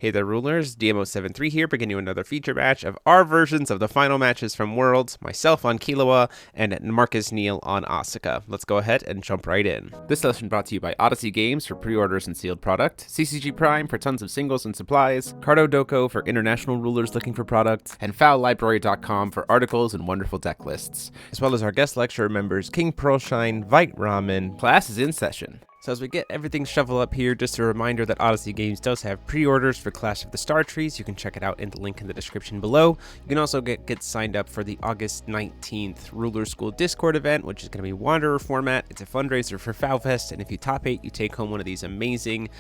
Hey there, rulers. DMO73 here, bringing you another feature match of our versions of the final matches from Worlds, myself on Killua and Marcus Neal on Asuka. Let's go ahead and jump right in. This session brought to you by Odyssey Games for pre-orders and sealed product, TCG Prime for tons of singles and supplies, Cardo Doko for international rulers looking for products, and fowlibrary.com for articles and wonderful deck lists, as well as our guest lecturer members King Pearlshine, Vite Ramen. Class is in session. So as we get everything shuffled up here, just a reminder that Odyssey Games does have pre-orders for Clash of the Star Trees. You can check it out in the link in the description below. You can also get signed up for the August 19th Ruler School Discord event, which is going to be Wanderer format. It's a fundraiser for FowFest, and if you top 8, you take home one of these amazing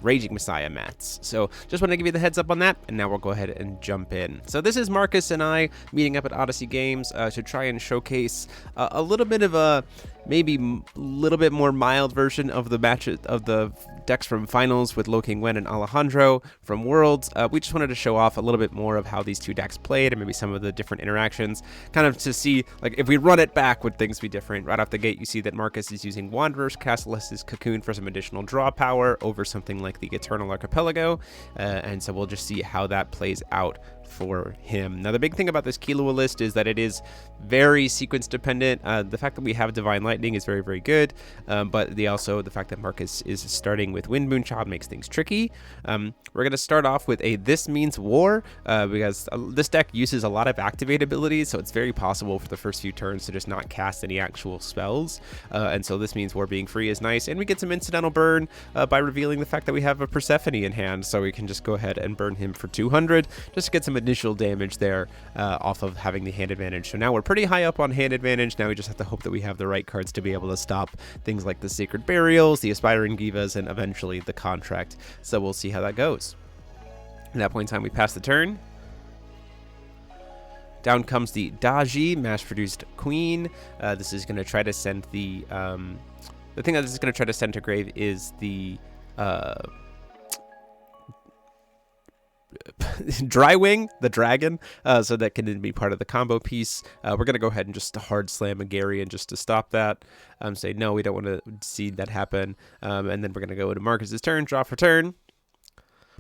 Raging Messiah mats. So just want to give you the heads up on that, and now we'll go ahead and jump in. So this is Marcus and I meeting up at Odyssey Games to try and showcase a little bit of a maybe a little bit more mild version of the matches of the decks from finals with Lo King Wen and Alejandro from Worlds. We just wanted to show off a little bit more of how these two decks played and maybe some of the different interactions, kind of to see, like, if we run it back, would things be different? Right off the gate, you see that Marcus is using Wanderer's Castless's Cocoon for some additional draw power over something like the Eternal Archipelago, and so we'll just see how that plays out for him. Now, the big thing about this Killua list is that it is very sequence dependent. The fact that we have Divine Lightning is very, very good, but the fact that Marcus is starting with Wind Moon Child makes things tricky. We're going to start off with a This Means War, because this deck uses a lot of activate abilities, so it's very possible for the first few turns to just not cast any actual spells, and so This Means War being free is nice, and we get some incidental burn by revealing the fact that we have a Persephone in hand, so we can just go ahead and burn him for 200, just to get some initial damage there off of having the hand advantage. So now we're pretty high up on hand advantage. Now we just have to hope that we have the right cards to be able to stop things like the Sacred Burials, the Aspiring Divas, and eventually the Contract. So we'll see how that goes. At that point in time, we pass the turn. Down comes the Daji, mass-produced Queen. This is going to try to send the thing that this is going to try to send to grave is the Drywing, the dragon, so that can be part of the combo piece. We're going to go ahead and just hard slam a Garion just to stop that. Say, no, we don't want to see that happen. And then we're going to go to Marcus's turn, draw for turn.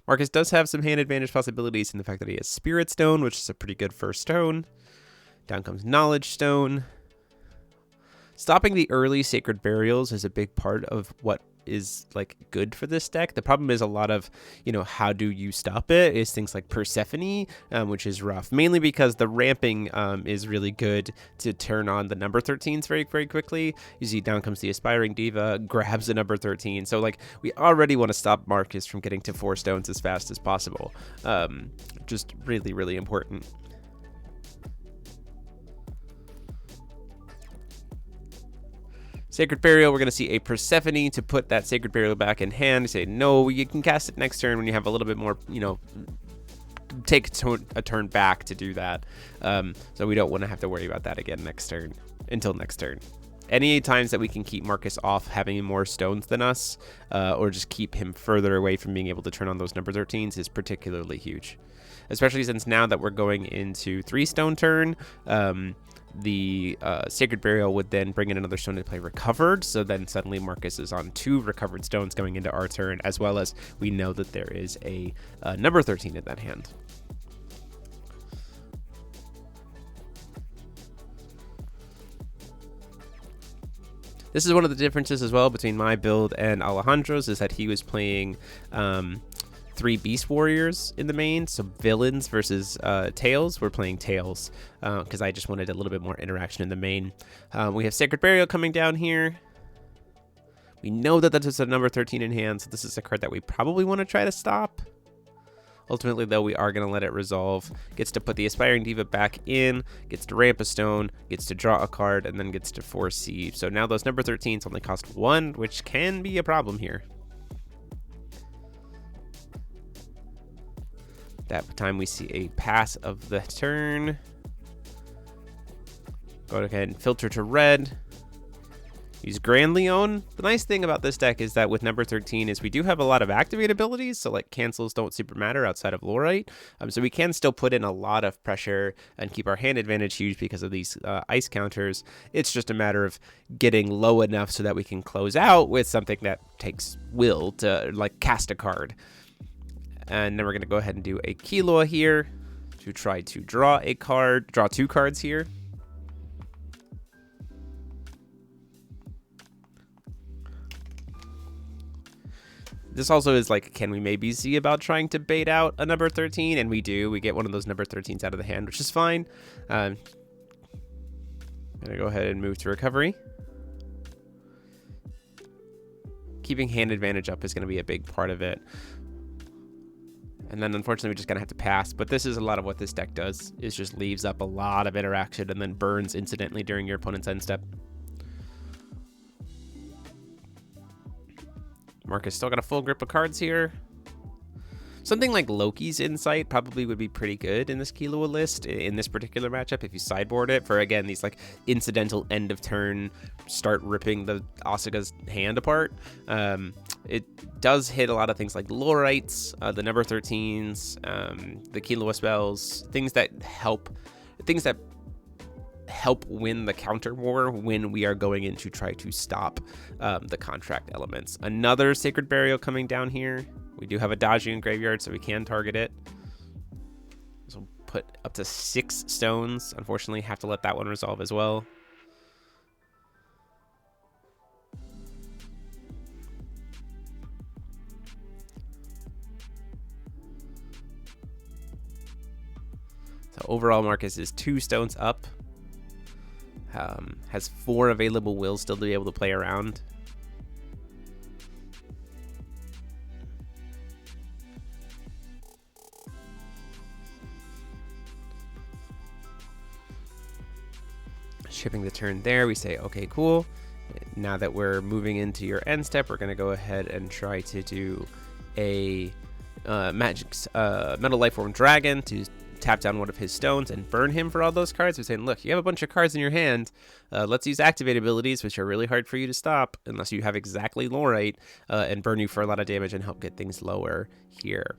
Marcus does have some hand advantage possibilities in the fact that he has Spirit Stone, which is a pretty good first stone. Down comes Knowledge Stone. Stopping the early Sacred Burials is a big part of what is like good for this deck. The problem is a lot of, how do you stop it is things like Persephone, which is rough, mainly because the ramping is really good to turn on the number 13s very, very quickly. You see down comes the Aspiring Diva, grabs the number 13. So like we already want to stop Marcus from getting to 4 stones as fast as possible. Just really, really important. Sacred Burial, we're going to see a Persephone to put that Sacred Burial back in hand. Say, no, you can cast it next turn when you have a little bit more, take a turn back to do that. So we don't want to have to worry about that again until next turn. Any times that we can keep Marcus off having more stones than us, or just keep him further away from being able to turn on those number 13s is particularly huge. Especially since now that we're going into 3-stone turn, the Sacred Burial would then bring in another stone to play Recovered, so then suddenly Marcus is on 2 recovered stones going into our turn, as well as we know that there is a number 13 in that hand. This is one of the differences as well between my build and Alejandro's, is that he was playing 3 Beast Warriors in the main, so villains versus Tails. We're playing Tails because I just wanted a little bit more interaction in the main. We have Sacred Burial coming down here. We know that that is a number 13 in hand, so this is a card that we probably want to try to stop. Ultimately, though, we are going to let it resolve. Gets to put the Aspiring Diva back in, gets to ramp a stone, gets to draw a card, and then gets to foresee. So now those number 13s only cost 1, which can be a problem here. That time we see a pass of the turn. Go ahead and filter to red. Use Grand Leon. The nice thing about this deck is that with number 13 is we do have a lot of activate abilities, so like cancels don't super matter outside of Lorite. So we can still put in a lot of pressure and keep our hand advantage huge because of these ice counters. It's just a matter of getting low enough so that we can close out with something that takes will to like cast a card. And then we're going to go ahead and do a Killua here to try to draw a card, draw 2 cards here. This also is like, can we maybe see about trying to bait out a number 13? And we do. We get one of those number 13s out of the hand, which is fine. I'm going to go ahead and move to recovery. Keeping hand advantage up is going to be a big part of it. And then unfortunately, we're just going to have to pass. But this is a lot of what this deck does, is just leaves up a lot of interaction and then burns incidentally during your opponent's end step. Marcus still got a full grip of cards here. Something like Loki's Insight probably would be pretty good in this Killua list in this particular matchup if you sideboard it for, again, these like incidental end of turn, start ripping the Asuka's hand apart. It does hit a lot of things like Lorites, the number 13s, the Killua spells, things that help win the counter war when we are going in to try to stop the contract elements. Another Sacred Burial coming down here. We do have a Daji in graveyard, so we can target it. So put up to 6 stones. Unfortunately, have to let that one resolve as well. So overall, Marcus is 2 stones up. Has 4 available wills still to be able to play around. Shipping the turn there, we say, okay, cool. Now that we're moving into your end step, we're going to go ahead and try to do a Metal Lifeform Dragon to tap down one of his stones and burn him for all those cards. We're saying, look, you have a bunch of cards in your hand. Let's use activate abilities, which are really hard for you to stop unless you have exactly Lorite, and burn you for a lot of damage and help get things lower here.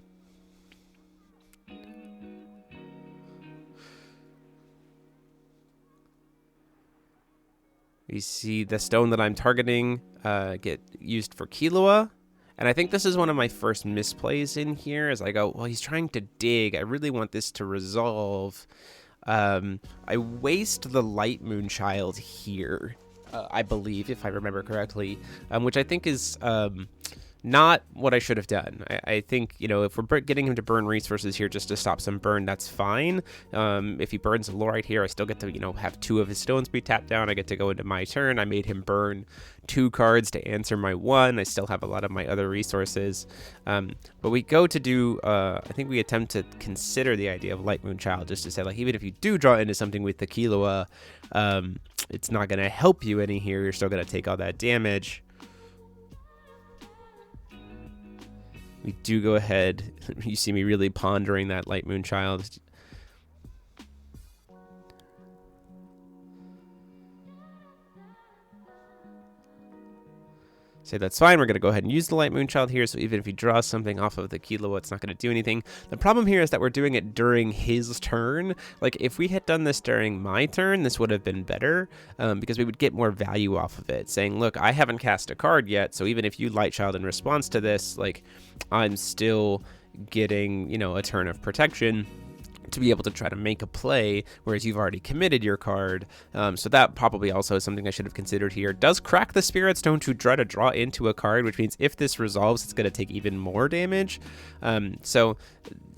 We see the stone that I'm targeting get used for Killua. And I think this is one of my first misplays in here as I go, well, he's trying to dig. I really want this to resolve. I waste the Light Moon Child here, I believe, if I remember correctly, which I think is not what I should have done. I think, you know, if we're getting him to burn resources here just to stop some burn, that's fine. If he burns a Lorite here, I still get to, you know, have 2 of his stones be tapped down. I get to go into my turn. I made him burn 2 cards to answer my 1. I still have a lot of my other resources. But we go to do, I think we attempt to consider the idea of Light Moon Child, just to say, like, even if you do draw into something with the Killua, it's not going to help you any here. You're still going to take all that damage. We do go ahead. You see me really pondering that Light Moon Child. Say that's fine. We're going to go ahead and use the Light Moon Child here. So even if he draws something off of the Killua, it's not going to do anything. The problem here is that we're doing it during his turn. Like, if we had done this during my turn, this would have been better, because we would get more value off of it. Saying, look, I haven't cast a card yet, so even if you Light Child in response to this, like, I'm still getting, you know, a turn of protection to be able to try to make a play, whereas you've already committed your card. So that probably also is something I should have considered here. Does crack the Spirit Stone to try to draw into a card, which means if this resolves, it's going to take even more damage. So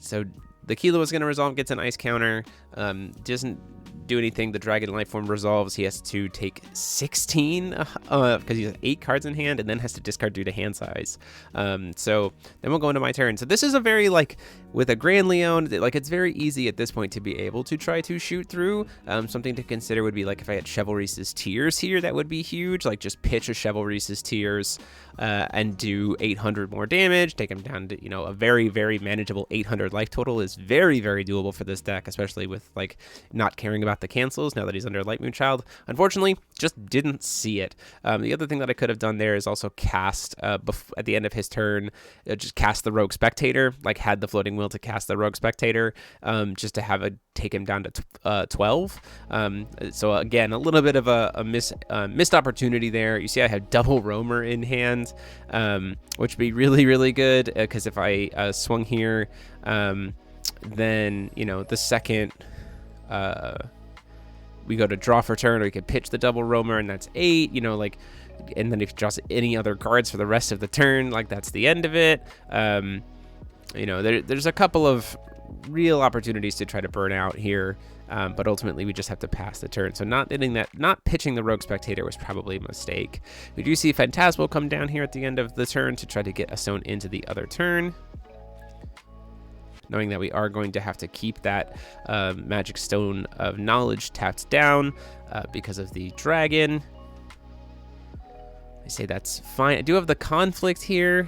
the Killua is going to resolve, gets an ice counter, doesn't do anything. The Dragon Lifeform resolves. He has to take 16 because he has 8 cards in hand, and then has to discard due to hand size. So then we'll go into my turn. So this is a very, like, with a Grand Leon, like, it's very easy at this point to be able to try to shoot through. Something to consider would be, like, if I had Chivalry's Tears here, that would be huge. Like, just pitch a Chivalry's Tears and do 800 more damage, take him down to, you know, a very, very manageable 800 life total is very, very doable for this deck, especially with, like, not caring about the cancels now that he's under Light Moon Child. Unfortunately, just didn't see it. The other thing that I could have done there is also cast, at the end of his turn, just cast the Rogue Spectator, like, had the floating will to cast the Rogue Spectator, just to have take him down to 12. So again, a little bit of a missed opportunity there. You see I have double Roamer in hand. hand, which would be really, really good, because if I swung here, then, you know, the second we go to draw for turn, or we could pitch the double roamer, and that's 8, you know, like, and then if he draws any other cards for the rest of the turn, like, that's the end of it. You know, there's a couple of real opportunities to try to burn out here, but ultimately we just have to pass the turn. So not pitching the Rogue Spectator was probably a mistake. We do see Phantasmal come down here at the end of the turn to try to get a stone into the other turn, knowing that we are going to have to keep that Magic Stone of Knowledge tapped down because of the dragon. I say that's fine. I do have the conflict here,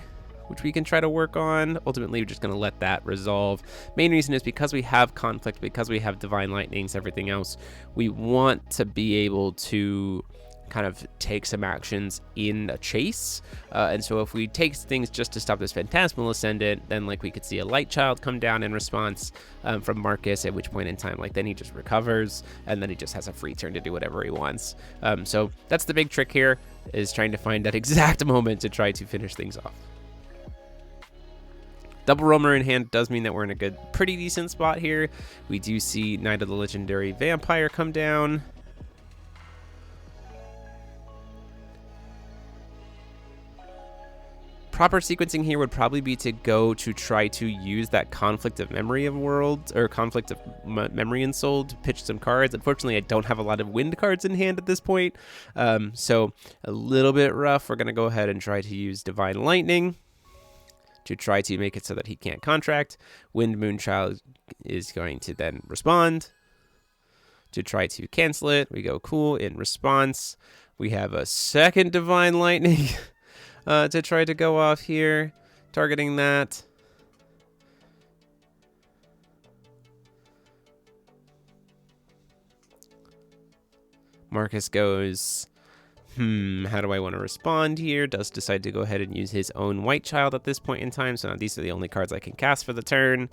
which we can try to work on. Ultimately, we're just going to let that resolve. Main reason is because we have conflict, because we have Divine Lightnings, everything else, we want to be able to kind of take some actions in a chase. And so if we take things just to stop this Phantasmal Ascendant, then like we could see a Light Child come down in response from Marcus, at which point in time, like, then he just recovers, and then he just has a free turn to do whatever he wants. So that's the big trick here, is trying to find that exact moment to try to finish things off. Double Roamer in hand does mean that we're in a pretty decent spot here. We do see Knight of the Legendary Vampire come down. Proper sequencing here would probably be to go to try to use that Conflict of Memory of Worlds, or Conflict of Memory and Soul, to pitch some cards. Unfortunately, I don't have a lot of wind cards in hand at this point, so a little bit rough. We're going to go ahead and try to use Divine Lightning to try to make it so that he can't contract. Wind Moonchild is going to then respond to try to cancel it. We go cool. In response, we have a second Divine Lightning to try to go off here, targeting that. Marcus goes, how do I want to respond here? Does decide to go ahead and use his own White Child at this point in time. So now these are the only cards I can cast for the turn.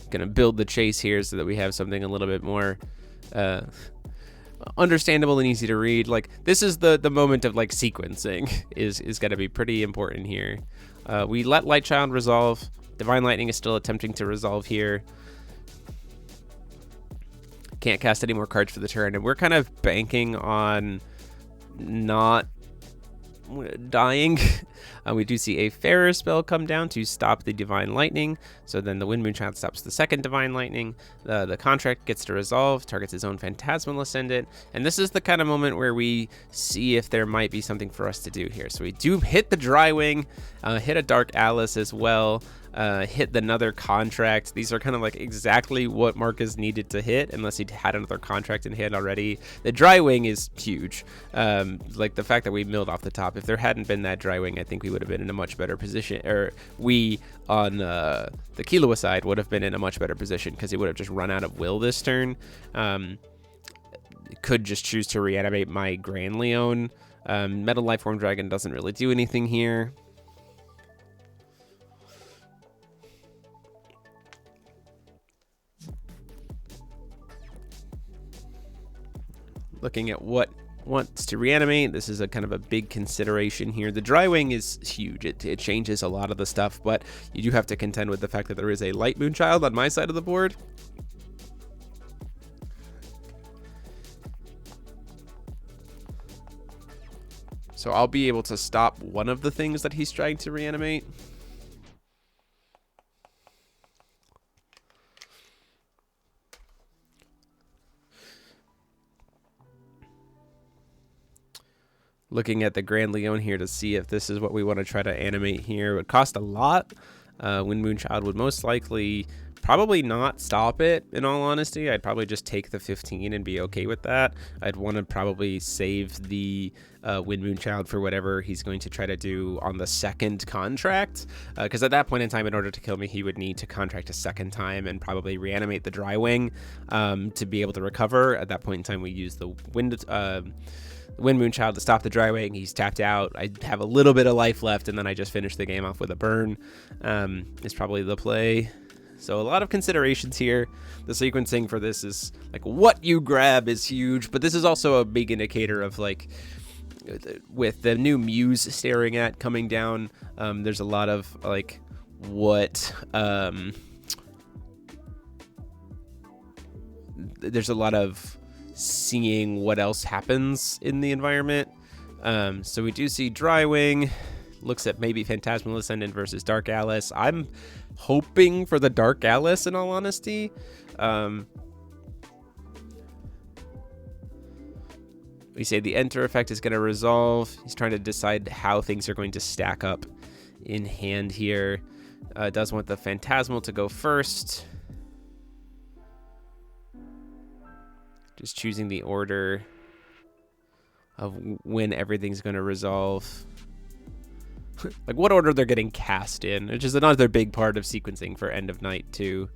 Gonna build the chase here so that we have something a little bit more understandable and easy to read. Like, this is the moment of, like, sequencing is gonna be pretty important here. We let Light Child resolve. Divine Lightning is still attempting to resolve here. Can't cast any more cards for the turn, and we're kind of banking on not dying. We do see a Fairer spell come down to stop the Divine Lightning, so then the Wind Moonchild stops the second Divine Lightning. The contract gets to resolve, targets his own Phantasmal Ascendant, and this is the kind of moment where we see if there might be something for us to do here. So we do hit the Drywing, hit a Dark Alice as well, hit another contract. These are kind of like exactly what Marcus needed to hit, unless he had another contract in hand already. The Drywing is huge. Like, the fact that we milled off the top, if there hadn't been that Drywing, I think we would have been in a much better position, or we on the Killua side would have been in a much better position, because he would have just run out of will this turn. Could just choose to reanimate my Grand Leon. Metal Lifeform Dragon doesn't really do anything here. Looking at what wants to reanimate, this is a kind of a big consideration here. The Drywing is huge. It changes a lot of the stuff, but you do have to contend with the fact that there is a Light Moonchild on my side of the board. So I'll be able to stop one of the things that he's trying to reanimate. Looking at the Grand Leon here to see if this is what we want to try to animate here. It would cost a lot. Wind Moonchild would most likely probably not stop it, in all honesty. I'd probably just take the 15 and be okay with that. I'd want to probably save the Wind Moonchild for whatever he's going to try to do on the second contract, because at that point in time, in order to kill me, he would need to contract a second time and probably reanimate the Drywing to be able to recover. At that point in time, we use the Wind Moonchild to stop the Drywing. He's tapped out. I have a little bit of life left, and then I just finish the game off with a burn. Is probably the play. So a lot of considerations here. The sequencing for this is like what you grab is huge, but this is also a big indicator of like with the new Muse staring at coming down. There's a lot of like what there's a lot of seeing what else happens in the environment. So we do see Drywing looks at maybe Phantasmal Ascendant versus Dark Alice. I'm hoping for the Dark Alice, in all honesty. We say the enter effect is going to resolve. He's trying to decide how things are going to stack up in hand here. Does want the Phantasmal to go first. Just choosing the order of when everything's going to resolve. Like what order they're getting cast in, which is another big part of sequencing for End of Night too.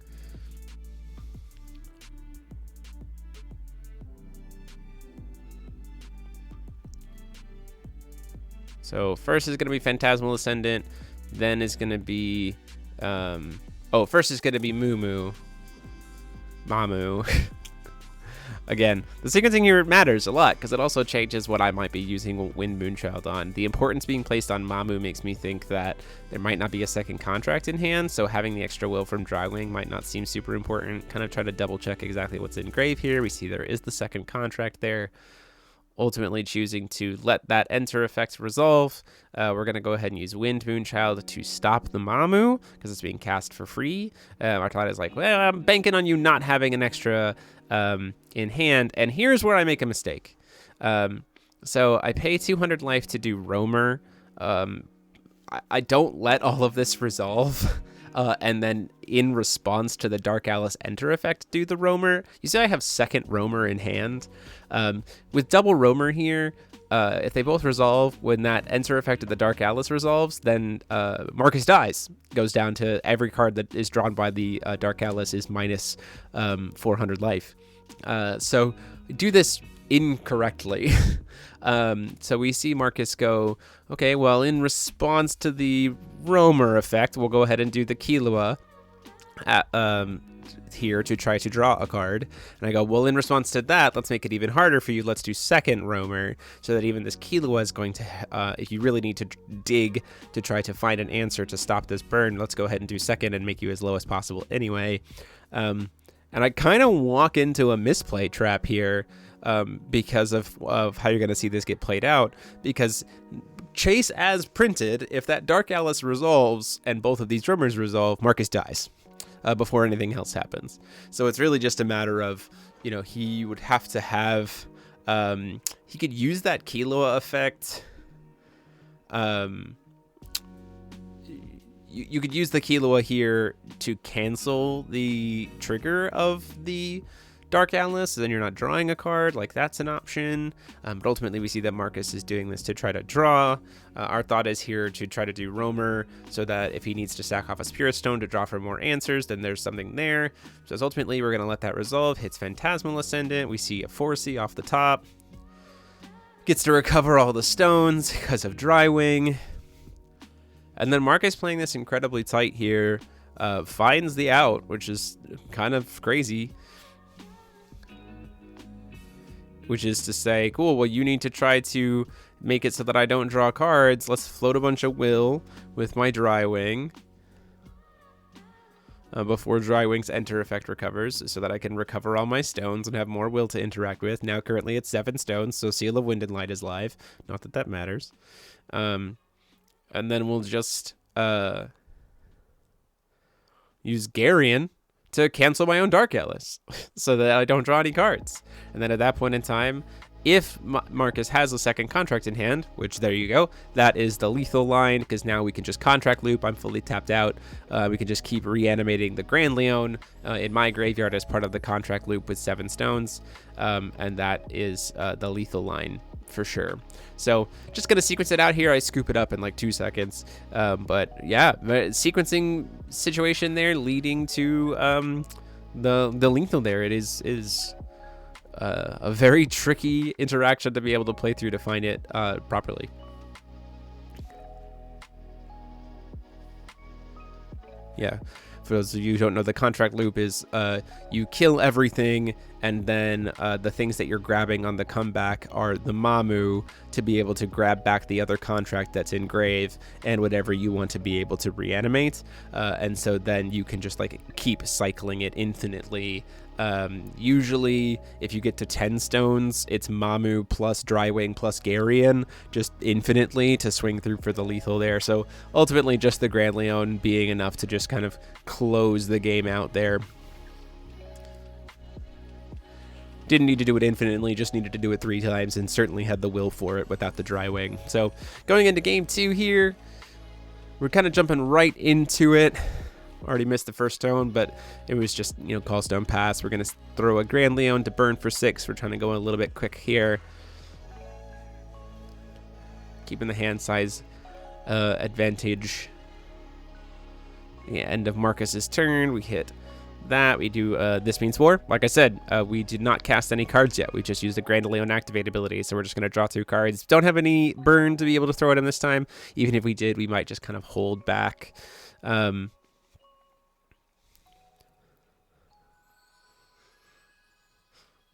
So first is going to be Phantasmal Ascendant, then is going to be, first is going to be Mamu. Again, the sequencing here matters a lot because it also changes what I might be using Wind Moonchild on. The importance being placed on Mamu makes me think that there might not be a second contract in hand, so having the extra will from Drywing might not seem super important. Kind of try to double check exactly what's in grave here. We see there is the second contract there. Ultimately choosing to let that enter effect resolve. We're going to go ahead and use Wind Moonchild to stop the Mamu because it's being cast for free. Our thought is like, well, I'm banking on you not having an extra in hand, and here's where I make a mistake. So I pay 200 life to do Roamer. I don't let all of this resolve. And then in response to the Dark Alice enter effect, do the Roamer. You see I have second Roamer in hand. With double Roamer here, if they both resolve, when that enter effect of the Dark Alice resolves, then Marcus dies. Goes down to every card that is drawn by the Dark Alice is minus 400 life. So do this incorrectly. So we see Marcus go, okay, well, in response to the Roamer effect, we'll go ahead and do the Killua here to try to draw a card. And I go, well, in response to that, let's make it even harder for you. Let's do second Roamer so that even this Killua is going to, if you really need to dig to try to find an answer to stop this burn, let's go ahead and do second and make you as low as possible anyway. And I kind of walk into a misplay trap here because of how you're going to see this get played out. Because Chase as printed, if that Dark Alice resolves and both of these Roamers resolve, Marcus dies before anything else happens. So it's really just a matter of, you know, he would have to have, he could use that Killua effect. You could use the Killua here to cancel the trigger of the Dark Alice, so then you're not drawing a card. Like, that's an option. But ultimately, we see that Marcus is doing this to try to draw. Our thought is here to try to do Roamer, so that if he needs to sack off a Spirit Stone to draw for more answers, then there's something there. So ultimately, we're going to let that resolve. Hits Phantasmal Ascendant. We see a 4C off the top. Gets to recover all the stones because of Drywing. And then Marcus playing this incredibly tight here, finds the out, which is kind of crazy. Which is to say, cool, well, you need to try to make it so that I don't draw cards. Let's float a bunch of will with my Drywing before Drywing's enter effect recovers, so that I can recover all my stones and have more will to interact with. Now currently it's 7 stones, so Seal of Wind and Light is live. Not that that matters. And then we'll just use Garion to cancel my own Dark Alice so that I don't draw any cards. And then at that point in time, if Marcus has a second contract in hand, which there you go, that is the lethal line, because now we can just contract loop. I'm fully tapped out. We can just keep reanimating the Grand Leon in my graveyard as part of the contract loop with 7 stones. And that is the lethal line for sure. So just gonna sequence it out here. I scoop it up in like 2 seconds. But yeah, sequencing situation there leading to the lethal there. It is a very tricky interaction to be able to play through to find it properly. Yeah. For those of you who don't know, the contract loop is you kill everything, and then the things that you're grabbing on the comeback are the Mamu to be able to grab back the other contract that's in grave and whatever you want to be able to reanimate. And so then you can just like keep cycling it infinitely. Usually if you get to 10 stones, it's Mamu plus Drywing plus Garion just infinitely to swing through for the lethal there. So ultimately just the Grand Leon being enough to just kind of close the game out there. Didn't need to do it infinitely, just needed to do it 3 times, and certainly had the will for it without the Drywing. So going into game 2 here, we're kind of jumping right into it. Already missed the first stone, but it was just, you know, call stone pass. We're going to throw a Grand Leon to burn for 6. We're trying to go a little bit quick here. Keeping the hand size advantage. The end of Marcus's turn, we hit that. We do This Means War. Like I said, we did not cast any cards yet. We just used the Grand Leon activate ability, so we're just going to draw 2 cards. Don't have any burn to be able to throw at him this time. Even if we did, we might just kind of hold back.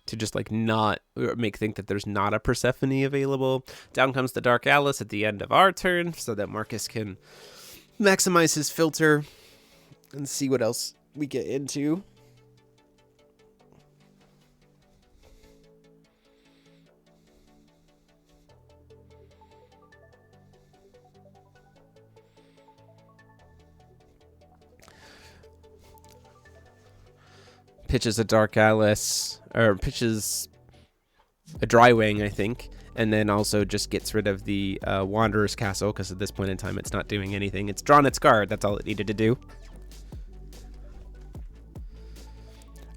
To just like not think that there's not a Persephone available. Down comes the Dark Alice at the end of our turn so that Marcus can maximize his filter and see what else we get into. Pitches a Dark Alice, or pitches a Drywing, I think, and then also just gets rid of the Wanderer's Castle, because at this point in time it's not doing anything. It's drawn its card, that's all it needed to do.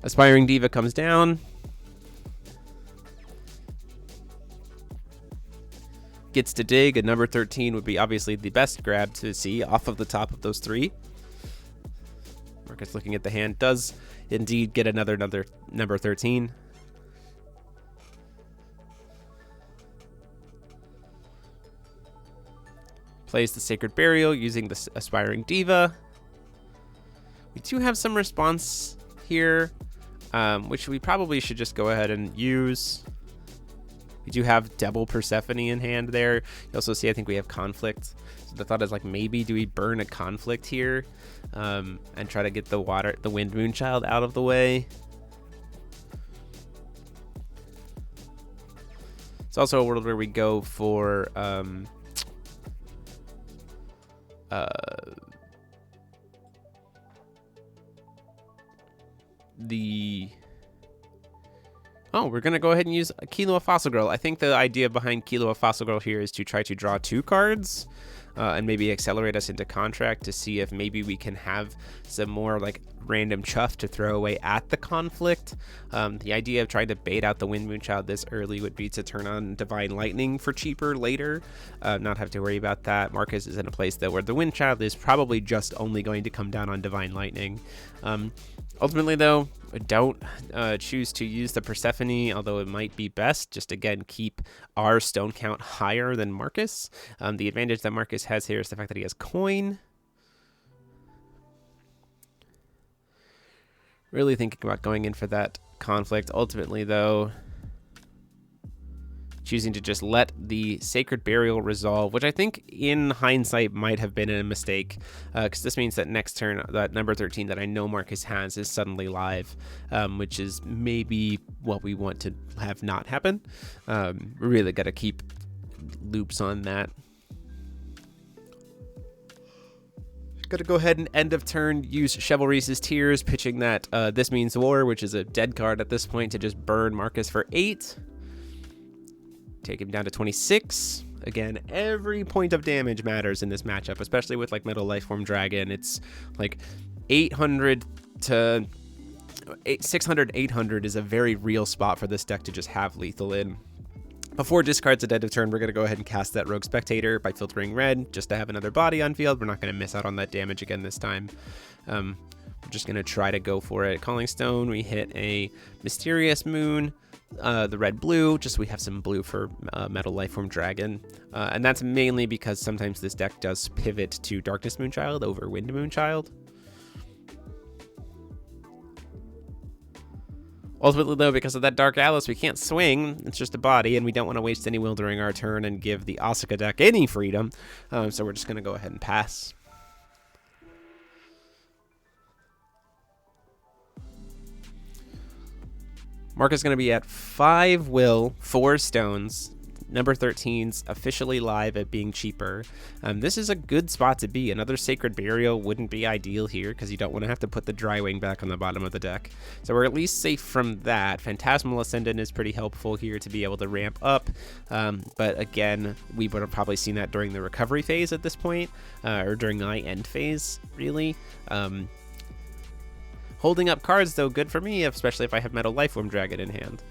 Aspiring Diva comes down. Gets to dig, and number 13 would be obviously the best grab to see off of the top of those 3. Marcus looking at the hand does indeed get another number 13. Plays the Sacred Burial using the Aspiring Diva. We do have some response here, which we probably should just go ahead and use. We do have double Persephone in hand there. You also see, I think we have Conflict. So the thought is like, maybe do we burn a Conflict here and try to get the Wind Moonchild out of the way? It's also a world where we go for we're going to go ahead and use Kilo Fossil Girl. I think the idea behind Kilo Fossil Girl here is to try to draw 2 cards and maybe accelerate us into contract to see if maybe we can have some more like random chuff to throw away at the Conflict. The idea of trying to bait out the Wind Moonchild this early would be to turn on Divine Lightning for cheaper later, not have to worry about that. Marcus is in a place that where the Wind Child is probably just only going to come down on Divine Lightning. Ultimately, though, don't choose to use the Persephone, although it might be best just, again, keep our stone count higher than Marcus. The advantage that Marcus has here is the fact that he has coin. Really thinking about going in for that Conflict. Ultimately, though, choosing to just let the Sacred Burial resolve, which I think in hindsight might have been a mistake, because this means that next turn, that number 13 that I know Marcus has is suddenly live, which is maybe what we want to have not happen. We really got to keep loops on that. Got to go ahead and end of turn use Chivalry's Tears, pitching that This Means War, which is a dead card at this point, to just burn Marcus for 8. Take him down to 26. Again, every point of damage matters in this matchup, especially with like Metal Lifeform Dragon. It's like 800 to 600, 800 is a very real spot for this deck to just have lethal in. Before discards at end of turn, we're going to go ahead and cast that Rogue Spectator by filtering red just to have another body on field. We're not going to miss out on that damage again this time. We're just going to try to go for it. Calling Stone, we hit a Mysterious Moon. The red-blue, just we have some blue for Metal Lifeform Dragon. And that's mainly because sometimes this deck does pivot to Darkness Moonchild over Wind Moonchild. Ultimately, though, because of that Dark Alice, we can't swing. It's just a body, and we don't want to waste any will during our turn and give the Asuka deck any freedom. So we're just going to go ahead and pass. Mark is going to be at 5 will, 4 stones. Number 13's officially live at being cheaper. This is a good spot to be. Another Sacred Burial wouldn't be ideal here because you don't want to have to put the Drywing back on the bottom of the deck. So we're at least safe from that. Phantasmal Ascendant is pretty helpful here to be able to ramp up. But again, we would have probably seen that during the recovery phase at this point, or during my end phase, really. Holding up cards, though, good for me, especially if I have Metal Lifeform Dragon in hand.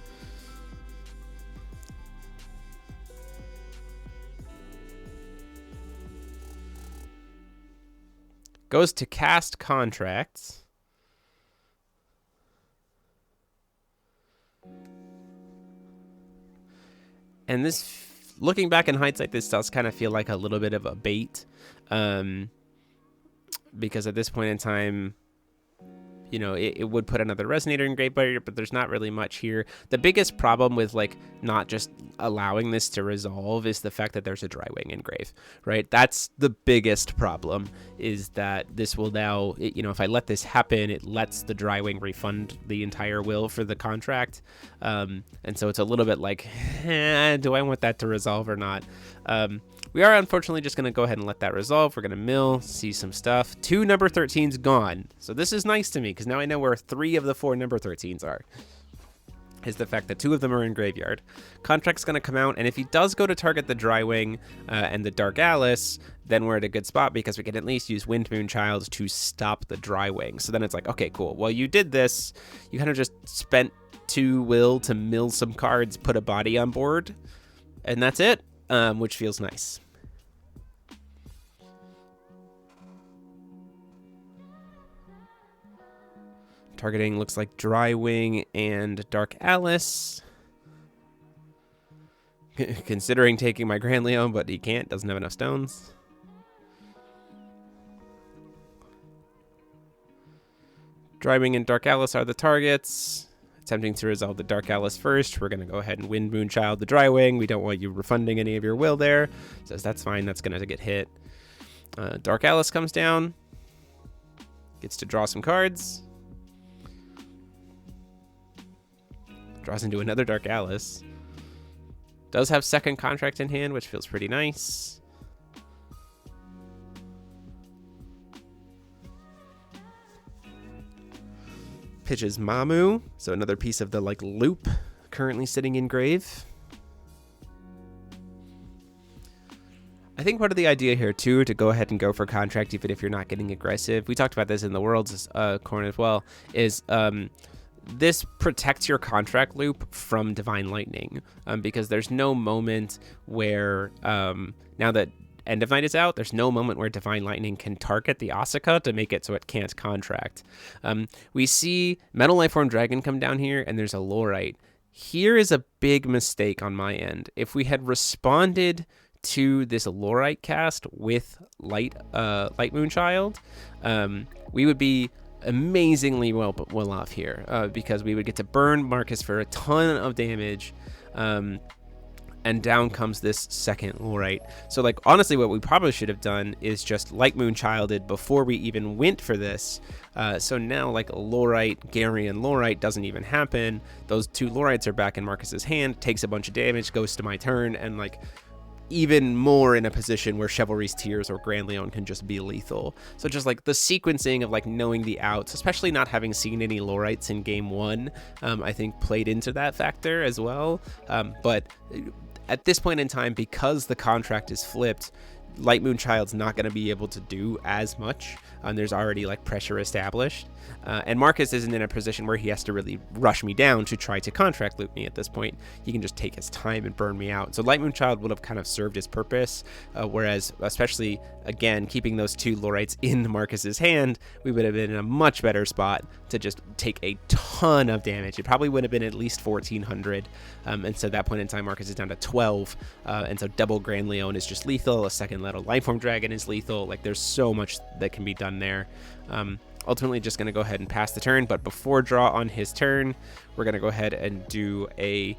Goes to cast Contracts. And this, looking back in hindsight, this does kind of feel like a little bit of a bait. Because at this point in time, you know, it would put another Resonator in Grave Barrier, but there's not really much here. The biggest problem with, like, not just allowing this to resolve is the fact that there's a Drywing in Grave, right? That's the biggest problem, is that this will now, you know, if I let this happen, it lets the Drywing refund the entire will for the contract. And so it's a little bit like, do I want that to resolve or not? We are unfortunately just going to go ahead and let that resolve. We're going to mill, see some stuff. 2 number 13s gone. So this is nice to me because now I know where 3 of the 4 number 13s are. Is the fact that 2 of them are in graveyard. Contract's going to come out, and if he does go to target the Drywing and the Dark Alice, then we're at a good spot because we can at least use Windmoon Child to stop the Drywing. So then it's like, okay, cool. Well, you did this. You kind of just spent 2 will to mill some cards, put a body on board, and that's it, which feels nice. Targeting looks like Drywing and Dark Alice. Considering taking my Grand Leon, but he can't, doesn't have enough stones. Drywing and Dark Alice are the targets. Attempting to resolve the Dark Alice first. We're going to go ahead and Windmoon Child the Drywing. We don't want you refunding any of your will there. Says that's fine, that's going to get hit. Dark Alice comes down. Gets to draw some cards. Draws into another Dark Alice. Does have second contract in hand, which feels pretty nice. Pitches Mamu, so another piece of the like loop currently sitting in grave. I think part of the idea here too, to go ahead and go for contract even if you're not getting aggressive. We talked about this in the Worlds corner as well, is this protects your contract loop from Divine Lightning, because there's no moment where, now that End of Night is out, there's no moment where Divine Lightning can target the Asuka to make it so it can't contract. We see Metal Lifeform Dragon come down here, and there's a Lorite. Here is a big mistake on my end. If we had responded to this Lorite cast with Light Moon Child, we would be amazingly well off here, because we would get to burn Marcus for a ton of damage, and down comes this second Lorite. So like honestly what we probably should have done is just Light Moon Childed before we even went for this. So now like Lorite, Gary and Lorite doesn't even happen. Those 2 Lorites are back in Marcus's hand, takes a bunch of damage, goes to my turn, and like even more in a position where Chivalry's Tears or Grand Leon can just be lethal. So just like the sequencing of like knowing the outs, especially not having seen any Lorites in game 1, I think played into that factor as well. But at this point in time, because the contract is flipped, Light Moon Child's not going to be able to do as much. There's already like pressure established, and Marcus isn't in a position where he has to really rush me down to try to contract loop me at this point. He can just take his time and burn me out. So Light Moon Child would have kind of served his purpose, whereas especially again keeping those 2 Lorites in Marcus's hand, we would have been in a much better spot to just take a ton of damage. It probably would have been at least 1400, and so at that point in time Marcus is down to 12, and so double Grand Leon is just lethal. A second Metal Lifeform Dragon is lethal. Like there's so much that can be done there. ultimately just going to go ahead and pass the turn, but before draw on his turn, we're going to go ahead and do a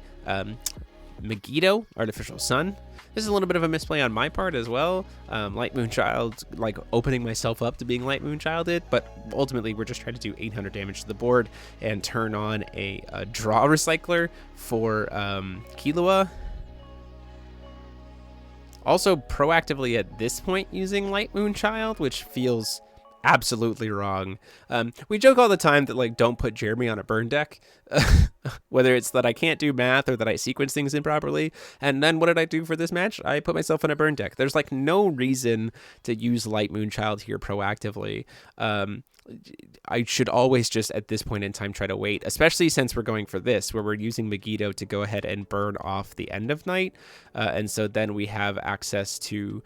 Megiddo, Artificial Sun. This is a little bit of a misplay on my part as well. Light Moonchild, like opening myself up to being Light Moonchilded, but ultimately we're just trying to do 800 damage to the board and turn on a draw recycler for Killua. Also proactively at this point using Light Moonchild, which feels absolutely wrong. We joke all the time that, like, don't put Jeremy on a burn deck, whether it's that I can't do math or that I sequence things improperly. And then what did I do for this match? I put myself on a burn deck. There's like no reason to use Light Moonchild here proactively. I should always just at this point in time try to wait, especially since we're going for this, where we're using Megiddo to go ahead and burn off the end of night. And so then we have access to...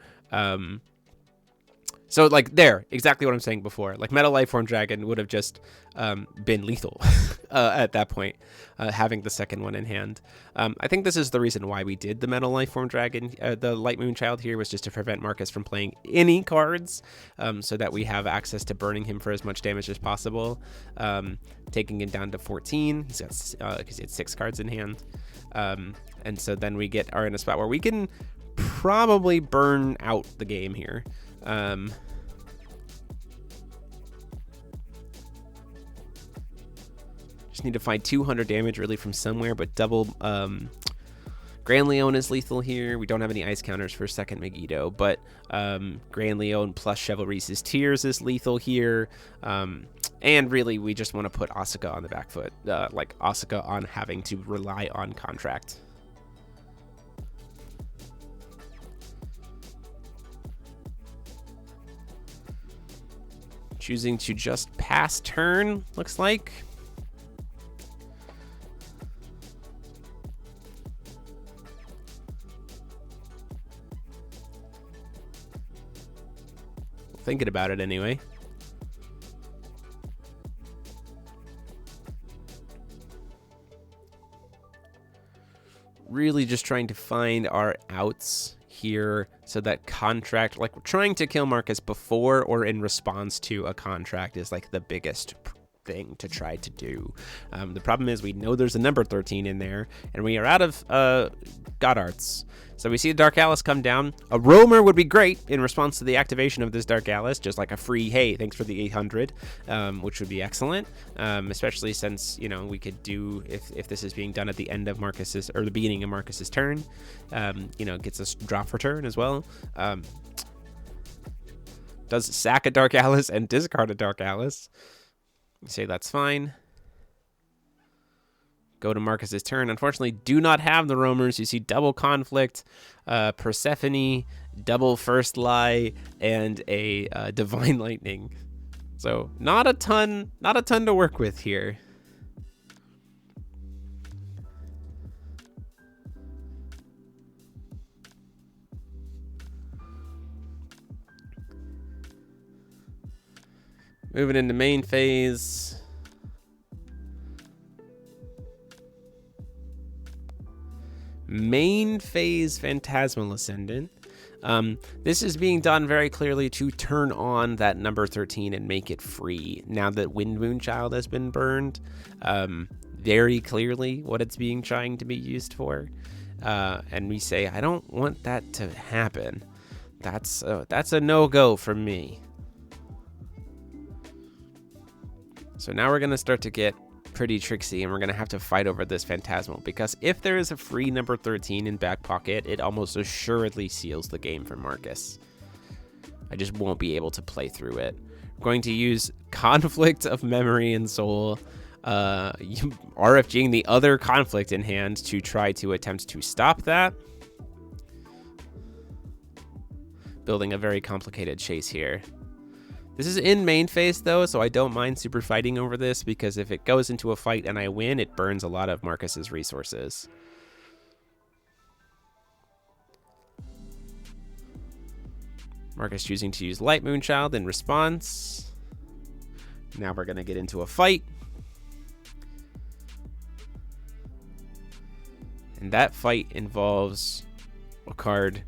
So, like, there, exactly what I'm saying before. Like, Metal Lifeform Dragon would have just been lethal at that point, having the second one in hand. I think this is the reason why we did the Metal Lifeform Dragon. The Light Moonchild here was just to prevent Marcus from playing any cards, so that we have access to burning him for as much damage as possible, taking him down to 14. He's got because he had 6 cards in hand. And so then we are in a spot where we can probably burn out the game here. Just need to find 200 damage really from somewhere, but double Grand Leon is lethal here. We don't have any ice counters for second Megiddo, but Grand Leon plus Chivalry's Tears is lethal here. And really, we just want to put Asuka on the back foot, like Asuka on having to rely on contract. Choosing to just pass turn, looks like. Thinking about it anyway. Really just trying to find our outs here so that contract, like, we're trying to kill Marcus before or in response to a contract is like the biggest thing to try to do. The problem is we know there's a number 13 in there and we are out of God Arts. So we see the Dark Alice come down. A Roamer would be great in response to the activation of this Dark Alice, just like a free, hey, thanks for the 800, which would be excellent, especially since, you know, we could do, if this is being done at the end of Marcus's, or the beginning of Marcus's turn, you know, gets us draw for turn as well. Does sack a Dark Alice and discard a Dark Alice. Say that's fine. Go to Marcus's turn. Unfortunately, do not have the roamers. You see double conflict, Persephone, double first lie, and a divine lightning. So not a ton to work with here. Moving into main phase. Main phase Phantasmal Ascendant. This is being done very clearly to turn on that number 13 and make it free. Now that Wind Moonchild has been burned, very clearly what it's being trying to be used for. And we say, I don't want that to happen. That's a no-go from me. So now we're going to start to get pretty tricksy, and we're going to have to fight over this Phantasmal, because if there is a free number 13 in back pocket, it almost assuredly seals the game for Marcus. I just won't be able to play through it. I'm going to use Conflict of Memory and Soul, RFGing the other conflict in hand to try to attempt to stop that. Building a very complicated chase here. This is in main phase though, so I don't mind super fighting over this, because if it goes into a fight and I win, it burns a lot of Marcus's resources. Marcus choosing to use Light Moonchild in response. Now we're going to get into a fight. And that fight involves a card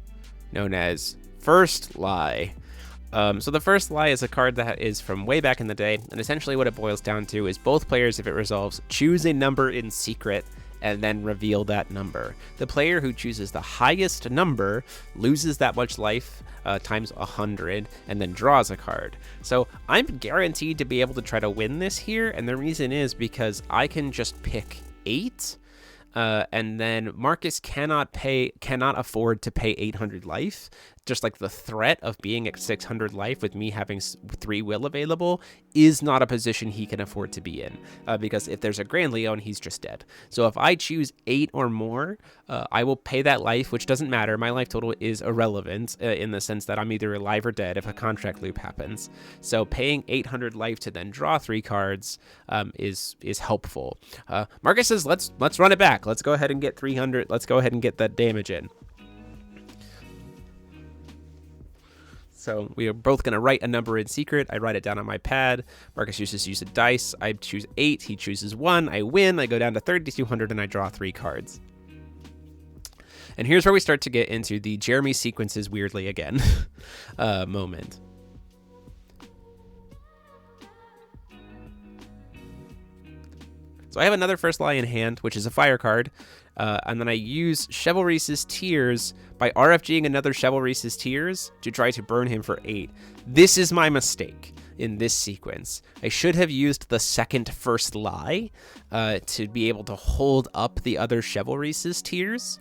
known as First Lie. So the first lie is a card that is from way back in the day, and essentially what it boils down to is both players, if it resolves, choose a number in secret and then reveal that number. The player who chooses the highest number loses that much life times 100 and then draws a card. So I'm guaranteed to be able to try to win this here, and the reason is because I can just pick 8. And then Marcus cannot afford to pay 800 life. Just like the threat of being at 600 life with me having 3 will available is not a position he can afford to be in. Because if there's a Grand Leon, he's just dead. So if I choose 8 or more, I will pay that life, which doesn't matter. My life total is irrelevant in the sense that I'm either alive or dead if a contract loop happens. So paying 800 life to then draw 3 cards is helpful. Marcus says, let's run it back. Let's go ahead and get 300. Let's go ahead and get that damage in. So we are both going to write a number in secret. I write it down on my pad. Marcus use a dice. I choose 8. He chooses 1. I win. I go down to 3,200 and I draw 3 cards. And here's where we start to get into the Jeremy sequences weirdly again moment. So I have another first lie in hand, which is a fire card. And then I use Chivalry's Tears by RFGing another Chivalry's Tears to try to burn him for 8. This is my mistake in this sequence. I should have used the second first lie to be able to hold up the other Chivalry's Tears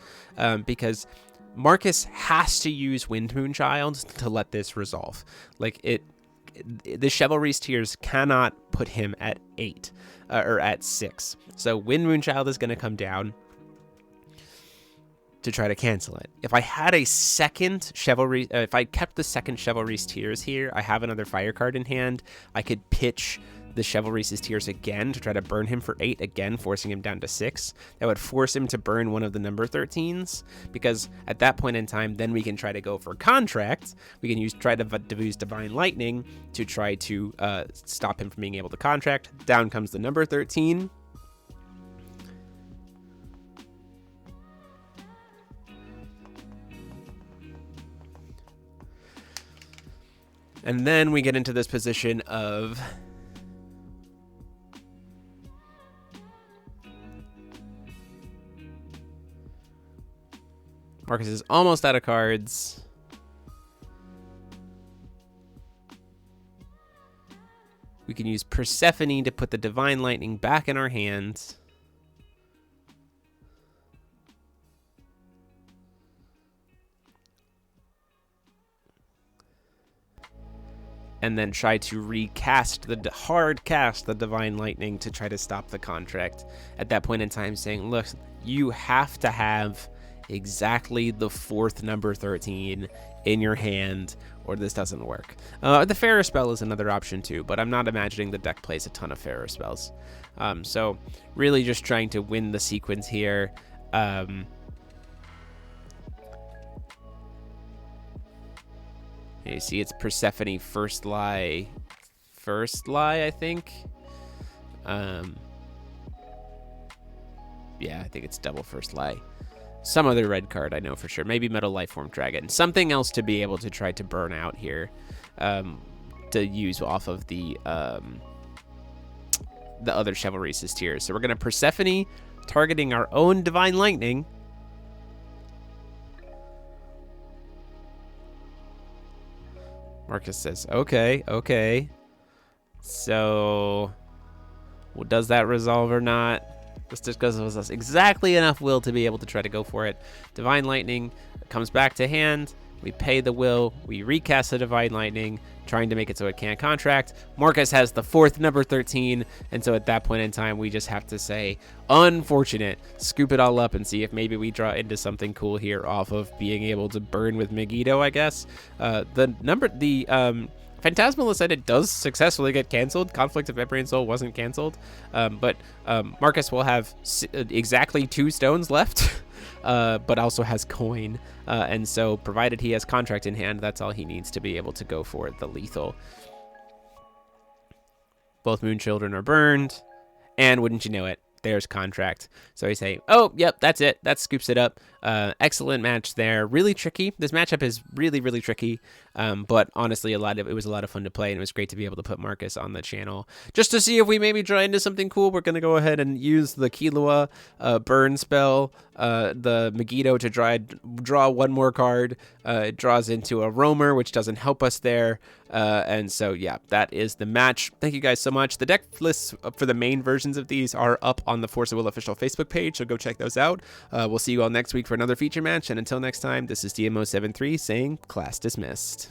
because Marcus has to use Wind Moon Child to let this resolve. Like the Chivalry's Tears cannot put him at 8 or at 6. So Wind Moon Child is going to come down to try to cancel it. If I had a second Chivalry, if I kept the second Chivalry's Tears here, I have another fire card in hand. I could pitch the Chivalry's Tears again to try to burn him for 8 again, forcing him down to 6. That would force him to burn one of the number 13s, because at that point in time, then we can try to go for contract. We can try to use Divine Lightning to try to stop him from being able to contract. Down comes the number 13. And then we get into this position of Marcus is almost out of cards. We can use Persephone to put the Divine Lightning back in our hands. And then try to hard cast the Divine Lightning to try to stop the contract. At that point in time saying, look, you have to have exactly the 4th number 13 in your hand or this doesn't work. The Pharaoh spell is another option too, but I'm not imagining the deck plays a ton of Pharaoh spells. So really just trying to win the sequence here. You see, it's Persephone first lie, I think. Yeah, I think it's double first lie. Some other red card, I know for sure. Maybe Metal Lifeform Dragon. Something else to be able to try to burn out here, to use off of the other Chivalry's Tears. So we're gonna Persephone, targeting our own Divine Lightning. Marcus says, okay. So, well, does that resolve or not? This just gives us exactly enough will to be able to try to go for it. Divine Lightning comes back to hand. We pay the will. We recast the Divine Lightning, trying to make it so it can't contract. Marcus has the 4th number 13, and so at that point in time, we just have to say, unfortunate. Scoop it all up and see if maybe we draw into something cool here off of being able to burn with Megiddo, I guess. Phantasmal Ascendant does successfully get canceled. Conflict of Memory and Soul wasn't canceled, but Marcus will have exactly 2 stones left, but also has coin, and so provided he has contract in hand, that's all he needs to be able to go for the lethal. Both Moon Children are burned, and wouldn't you know it, there's Contract. So I say, oh, yep, that's it. That scoops it up. Excellent match there. Really tricky. This matchup is really, really tricky. But honestly, it was a lot of fun to play, and it was great to be able to put Marcus on the channel just to see if we maybe draw into something cool. We're going to go ahead and use the Killua burn spell, the Megiddo to draw one more card. It draws into a roamer, which doesn't help us there. And so, yeah, that is the match. Thank you guys so much. The deck lists for the main versions of these are up on the Force of Will official Facebook page, so go check those out. We'll see you all next week for another feature match, and until next time, this is DMO73 saying class dismissed.